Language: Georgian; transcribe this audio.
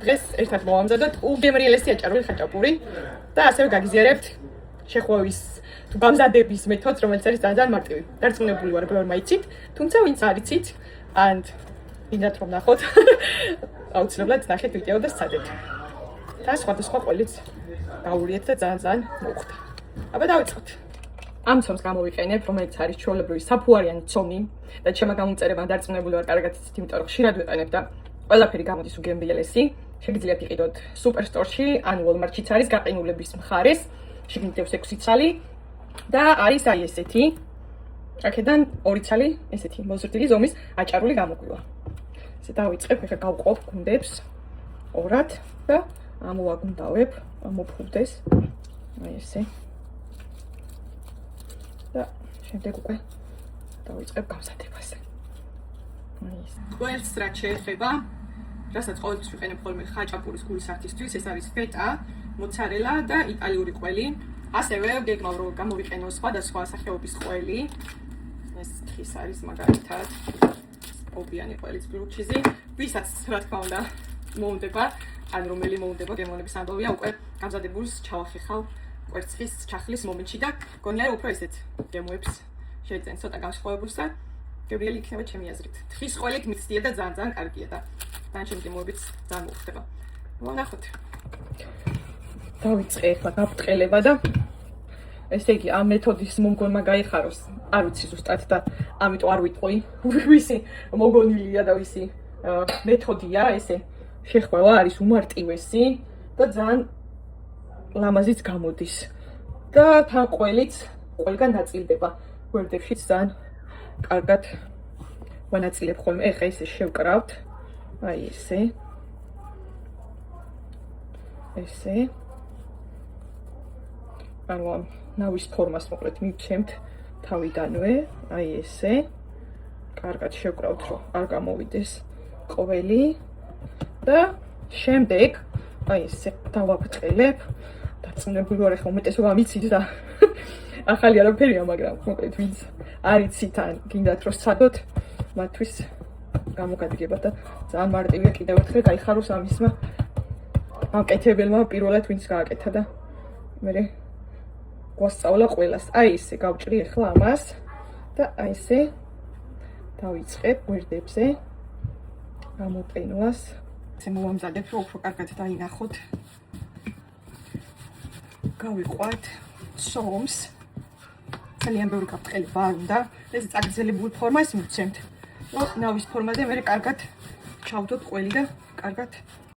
დღეს ერთად მოვამზადოთ უგემრიელესი აჭარული ხაჭაპური და ასევე გაგიზიარებთ შეხვევის თუ გამზადების მეთოდს, რომელიც არის ძალიან მარტივი. დარწმუნებული ვარ, ბევრმა იცით, თუმცა ვინც არ იცით, ან გინდათ რომ ნახოთ, აუცილებლად ნახეთ ვიდეო და სცადეთ. და სხვადასხვა ყველიც გაურიეთ და ძალიან მოუხდა. აბა დავიწყოთ. ამ ცომს გამოვიყენებ, რომელიც არის ჩვეულებრივი საფუარიანი ცომი და ჩემმა გამომწერებამ დარწმუნებული ვარ, კარგად იცით, იმიტომ რომ ხშირად ვიყენებ და ყველაფერი გამოდის უგემრიელესი. შეგიძლიათ იყიდოთ სუპერსტორში ან Walmart-შიც არის გაყინულების მხარეს. შეგნით 6 ცალი და არის აი ესეთი. აქედან 2 ცალი ესეთი მოზრდილი ზომის აჭარული გამოგვივა. ესე დავიწყებ, ეხლა გავყოვ გუნდებს ორად და ამოვაგუნდავებ, ამოფუვდეს. აი ესე. და შემდეგ უკვე დავიწყებ გამზადებას. აი ეს. ყველს რაც შეეხება, რასაც ყოველთვის ვიყენებ ხოლმე ხაჭაპურის გულის ართისთვის, ეს არის ფეტა, მოცარელა და იტალიური ყველი. ასევე გეგმავ რომ გამოვიყენო სხვადასხვა სახეობის ყველი. ეს თხის არის მაგალითად ობიანი ყველის ბლუჩიზი, ვისაც რა თქმა უნდა მოუნდება, ან რომელი მოუნდება გემოვნების ამბავია, უკვე გამზადებულს ჩავახეხავ კვერცხის ჩახლის მომენტში და გონია რომ უფრო ესეთ გემოებს შეეძენ ცოტა განსხვავებულს და გემრიელი იქნება ჩემი აზრით. თხის ყველით მიცდია და ძალიან კარგია და დანარჩენი გემოებიც ძალიან მოხდება. ვნახოთ. დავიწყე ახლა გაფრთხილება და ესე იგი ამ მეთოდის მომგონმა გაიხაროს. არ ვიცი ზუსტად და ამიტომ არ ვიტყვი ვისი მოგონილია და ვისი მეთოდია ესე შეხვევა არის უმარტივესი და ძალიან ლამაზიც გამოდის. და თან ყველიც ყველგან ნაწილდება. გვერდებშიც ძალიან კარგად ვანაწილებ ხოლმე. ეხლა ესე შევკრავთ. აი ესე. ესე. ანუ ამ ნავის ფორმას მოკლედ მივჩემთ თავიდანვე. აი ესე. კარგად შევკრავთ, რომ არ გამოვიდეს ყველი. და შემდეგ აი ესე დავაფრთხილებ. დარწმუნებული ვარ, ახლა უმეტესობა მიცით და ახალი არაფერია, მაგრამ მოკლედ ვინც არ იცით ან გინდათ რომ სცადოთ, მათთვის გამოგადგება და ძალიან მარტივია კიდევ ერთხელ გაიხაროს ამისმა აკეთებელმა პირველად ვინც გააკეთა და მე გვასწავლა ყველას. აი ესე გავჭრი ახლა ამას და აი ესე დავიწყებ გვერდებზე გამოპენვას. ესე მოვამზადებ, რომ უფრო კარგად დაინახოთ. გავიყვათ ცომს. ძალიან ბევრი გაფრთხილება არ უნდა. ეს წაგრძელებული ფორმას მივცემთ. ნავის ფორმაზე მე კარგად ჩავდოთ ყველი და კარგად